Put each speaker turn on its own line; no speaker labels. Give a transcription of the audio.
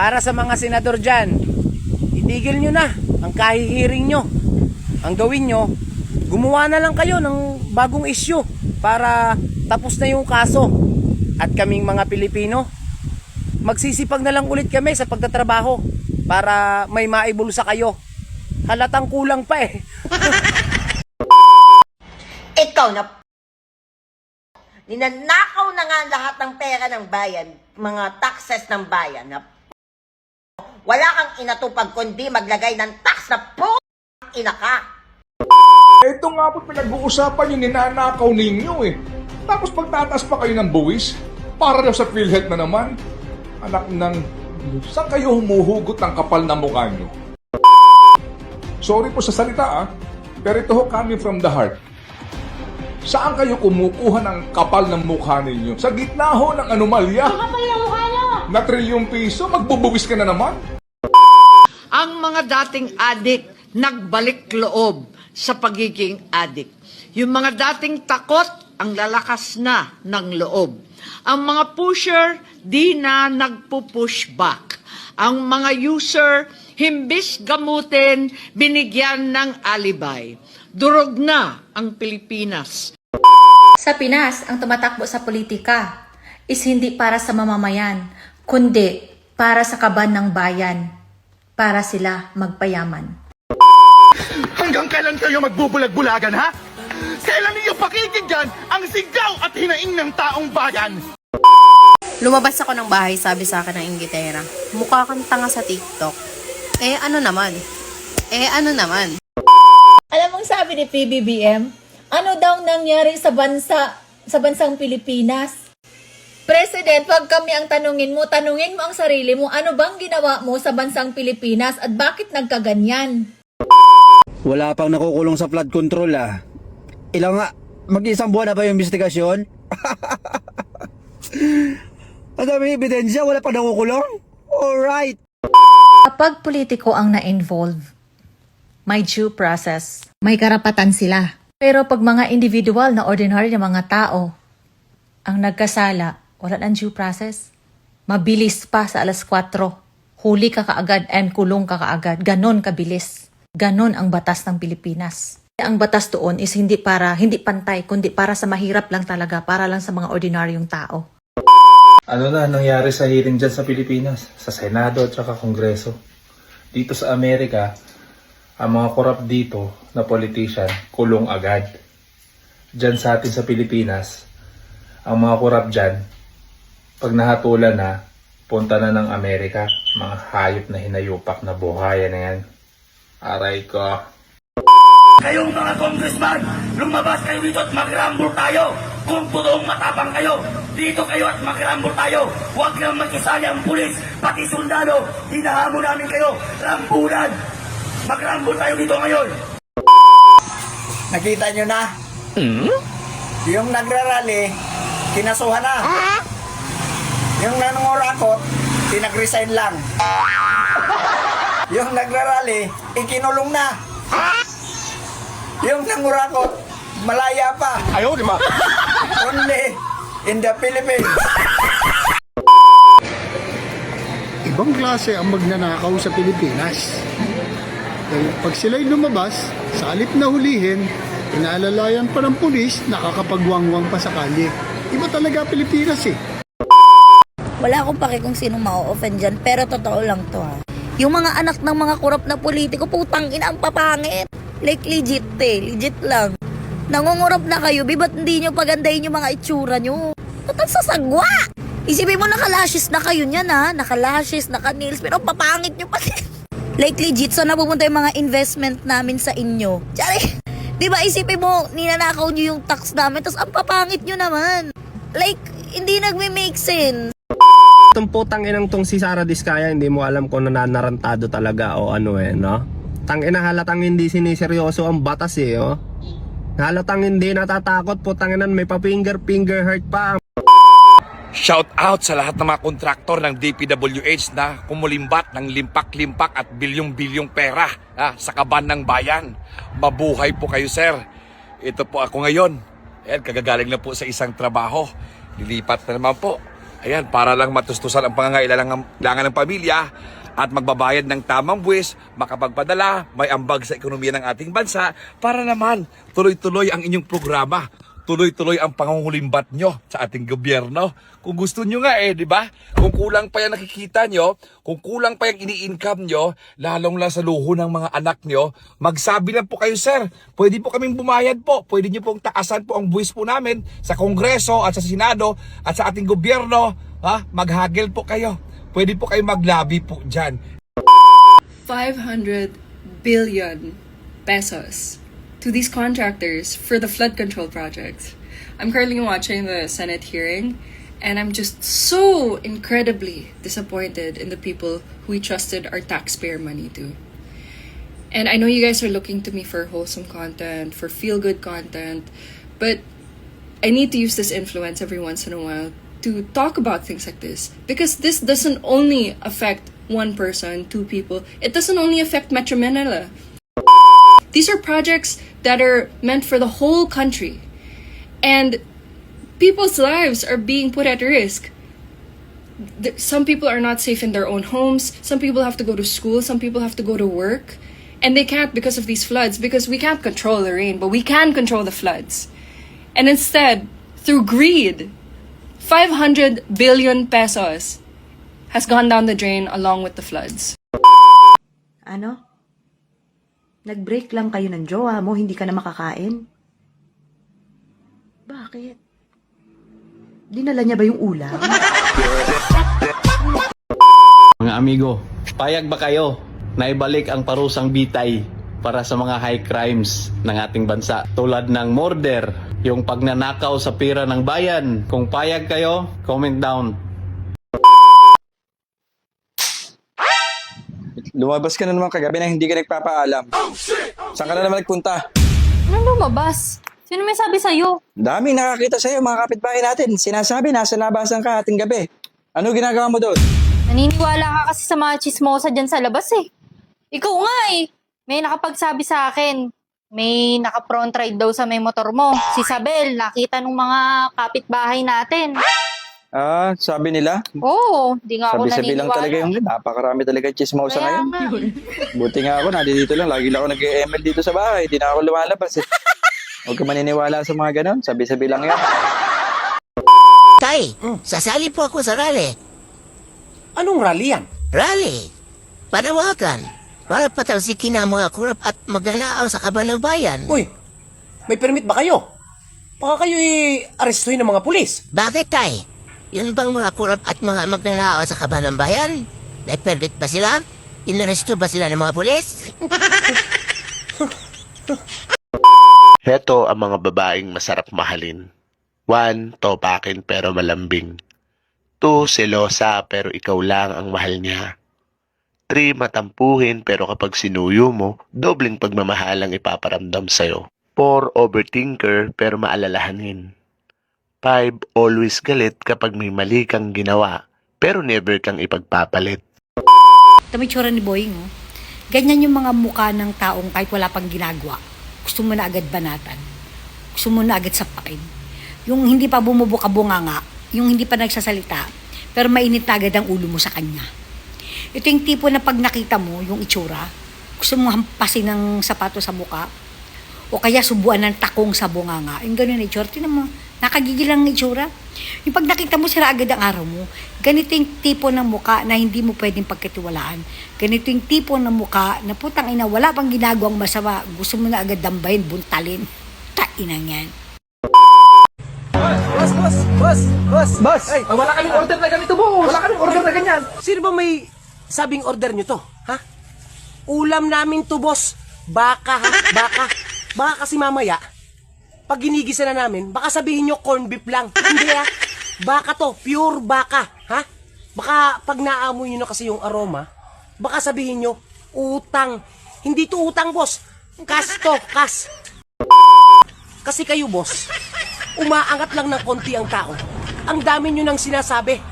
Para sa mga senador dyan, itigil nyo na ang kahihiring nyo. Ang gawin nyo, gumawa na lang kayo ng bagong issue para tapos na yung kaso. At kaming mga Pilipino, magsisipag na lang ulit kami sa pagtatrabaho para may maibulsa kayo. Halatang kulang pa eh.
Ikaw na ninanakaw na nga lahat ng pera ng bayan, mga taxes ng bayan na wala kang inatupag kundi maglagay ng tax na ina ka.
Ito nga po pinag-uusapan yung ninanakaw ninyo eh. Tapos pagtataas pa kayo ng buwis, para daw sa PhilHealth na naman. Anak ng... Saan kayo humuhugot ng kapal na mukha nyo? Sorry po sa salita pero ito ho coming from the heart. Saan kayo kumukuha ng kapal ng mukha ninyo? Sa gitna ho ng anomalya.
Kapal na mukha nyo!
Na trilyong piso, magbubuwis ka na naman?
Ang mga dating adik nagbalik loob sa pagiging adik. Yung mga dating takot, ang lalakas na ng loob. Ang mga pusher, di na nagpo-push back. Ang mga user, himbis gamutin, binigyan ng alibay. Durog na ang Pilipinas.
Sa Pinas, ang tumatakbo sa politika is hindi para sa mamamayan, kundi para sa kaban ng bayan, para sila magpayaman.
Hanggang kailan kayo magbubulag-bulagan, ha? Kailan niyo pakikinggan ang sigaw at hinaing ng taong bayan?
Lumabas ako ng bahay, sabi sa akin ng inggitera, mukha kang tanga sa TikTok. Ano naman?
Alam mong sabi ni PBBM, ano daw nangyari sa bansang Pilipinas? President, wag kami ang tanungin mo ang sarili mo, ano bang ginawa mo sa bansang Pilipinas at bakit nagkaganyan?
Wala pang nakukulong sa flood control Ilang nga, mag-isang buwan na ba yung investigasyon? Ang daming ebidensya, wala pang nakukulong? Alright!
Kapag politiko ang na-involve, may due process, may karapatan sila. Pero pag mga individual na ordinary na mga tao ang nagkasala, wala ng due process. Mabilis pa sa alas 4. Huli ka kaagad and kulong ka kaagad. Ganon kabilis. Ganon ang batas ng Pilipinas. Ang batas doon is hindi pantay, kundi para sa mahirap lang talaga, para lang sa mga ordinaryong tao.
Ano na nangyari sa hearing dyan sa Pilipinas? Sa Senado at saka Kongreso. Dito sa Amerika, ang mga korap dito na politician, kulong agad. Dyan sa atin sa Pilipinas, ang mga korap dyan, pag nahatulan na, punta na ng Amerika. Mga hayop na hinayupak na buhaya na yan. Aray ko.
Kayong mga congressman, lumabas kayo dito at mag-rumble tayo. Kung totoong matapang kayo, dito kayo at mag-rumble tayo. Huwag kang mag-isali ang pulis, pati sundalo. Hinahamon namin kayo, rambulan. Mag-rumble tayo dito ngayon.
Nakita nyo na? Yung nagrarally, kinasuhan na. Yung nanungurakot, pinag-resign lang. Yung nagrarally, ikinulong na. Yung nangurakot, malaya pa.
Ayaw, di ma.
Only in the Philippines.
Ibang klase ang magnanakaw sa Pilipinas. Dahil pag sila'y lumabas, sa halip na hulihin, inaalalayan pa ng pulis, nakakapagwangwang pa sa kalye. Iba talaga Pilipinas
Wala akong pake kung sinong ma-offend dyan, pero totoo lang to Yung mga anak ng mga korap na politiko, putang ina ang papangit. Like legit legit lang. Nangungurap na kayo, ba't hindi nyo pagandahin yung mga itsura nyo? Ba't ang sasagwa? Isipin mo nakalashes na kayo niyan nakalashes, naka-nails, pero papangit nyo pa Like legit, so napupunta yung mga investment namin sa inyo. Tsari, di ba isipin mo, ninanakaw nyo yung tax namin, tapos ang papangit nyo naman. Like, hindi nagme-make sense.
Itong putang inang tong si Sara Diskaya, hindi mo alam kung nananarantado talaga o ano no? Tangina, halatang hindi siniseryoso ang batas Halatang hindi natatakot, putang inan, may pa-finger hurt pa.
Shout out sa lahat ng mga kontraktor ng DPWH na kumulimbat ng limpak-limpak at bilyong-bilyong pera sa kaban ng bayan. Mabuhay po kayo, sir. Ito po ako ngayon. Kagagaling na po sa isang trabaho. Lilipat na naman po.
Ayan, para lang matustusan ang pangangailangan ng pamilya at magbabayad ng tamang buwis, makapagpadala, may ambag sa ekonomiya ng ating bansa para naman tuloy-tuloy ang inyong programa. Tuloy-tuloy ang pangungulimbat nyo sa ating gobyerno. Kung gusto nyo nga di ba? Kung kulang pa yung nakikita nyo, kung kulang pa yung ini-income nyo, lalong lang sa luho ng mga anak nyo, magsabi lang po kayo, sir, pwede po kaming bumayad po. Pwede nyo pong taasan po ang buwis po namin sa Kongreso at sa Senado at sa ating gobyerno. Maghagel po kayo. Pwede po kayo maglabi po dyan.
500 billion pesos to these contractors for the flood control project. I'm currently watching the Senate hearing, and I'm just so incredibly disappointed in the people who we trusted our taxpayer money to. And I know you guys are looking to me for wholesome content, for feel-good content, but I need to use this influence every once in a while to talk about things like this, because this doesn't only affect one person, two people. It doesn't only affect Metro Manila. These are projects that are meant for the whole country. And people's lives are being put at risk. Some people are not safe in their own homes. Some people have to go to school. Some people have to go to work. And they can't because of these floods, because we can't control the rain, but we can control the floods. And instead, through greed, 500 billion pesos has gone down the drain along with the floods.
Ano? Nag-break lang kayo ng jowa mo, hindi ka na makakain? Bakit? Dinala niya ba yung ulam?
Mga amigo, payag ba kayo na ibalik ang parusang bitay para sa mga high crimes ng ating bansa tulad ng murder, yung pagnanakaw sa pira ng bayan? Kung payag kayo, comment down.
Lumabas ka na naman kagabi na hindi ka nagpapaalam. Saan ka na naman nagpunta?
Anong lumabas? Sino may sabi sa'yo?
Daming nakakita sa'yo, mga kapitbahay natin. Sinasabi, nasa labasan ka ating gabi. Ano ginagawa mo doon?
Naniniwala ka kasi sa mga chismosa dyan sa labas eh. Ikaw nga eh. May nakapagsabi sa akin. May naka-front ride daw sa may motor mo. Si Isabel, nakita nung mga kapitbahay natin.
Sabi nila?
Oo, di nga ako
Sabi-sabi lang
naniniwala.
talaga yung napakarami talaga chismosa
Kaya
ngayon.
nga eh.
Buti nga ako, nandito lang. Lagi lang ako nag-ML dito sa bahay. Hindi na ako lumalabas eh. Huwag ka maniniwala sa mga ganon. Sabi-sabi lang yan.
Tay, sasali po ako sa rally.
Anong rally yan?
Rally? Panawagan. Para patalsikin ang mga kurap at magnanakaw sa kaban ng bayan.
Uy, may permit ba kayo? Baka kayo i-arestuhin ng mga pulis.
Bakit, Tay? Yun bang mga kurap at mga magnanakaw sa kaban ng bayan? Nai-permit ba sila? Inaresto ba sila ng mga pulis?
Heto ang mga babaeng masarap mahalin. 1. Topakin pero malambing. 2. Selosa pero ikaw lang ang mahal niya. 3. Matampuhin pero kapag sinuyo mo, dobling pagmamahal ang ipaparamdam sa'yo. 4. Overthinker pero maalalahanin. 5. Always galit kapag may mali kang ginawa pero never kang ipagpapalit.
Tamitsura ni Boying, oh. Ganyan yung mga mukha ng taong kahit wala pang ginagawa. Gusto mo na agad banatan. Gusto mo na agad sapakin. Yung hindi pa bumubuka-bunganga, yung hindi pa nagsasalita, pero mainit na agad ang ulo mo sa kanya. Ito yung tipo na pag nakita mo, yung itsura, gusto mo hampasin ng sapato sa muka, o kaya subuan ng takong sa bunganga. Yung ganun na itsura. Tinan mo, nakagigil ang itsura. Yung pag nakita mo, sira agad ang araw mo. Ganito yung tipo ng muka na hindi mo pwedeng pagkatiwalaan. Ganito yung tipo ng muka na putang ina, wala pang ginagawang masama. Gusto mo na agad dambayin, buntalin. Tainang yan.
Boss! Ay, wala kaming order na ganito, boss! Wala kaming order na ganyan! Sino ba may sabing order nyo to? Ha? Ulam namin to, boss. Baka, ha? Baka. Baka kasi mamaya, pag ginigisa na namin, baka sabihin nyo corn beef lang. Hindi, ha? Baka to, pure baka, ha? Baka pag naamoy nyo na kasi yung aroma, baka sabihin nyo, utang. Hindi to utang, boss. Kas to, kas. Kasi kayo, boss, umaangat lang ng konti ang tao. Ang dami nyo nang sinasabi.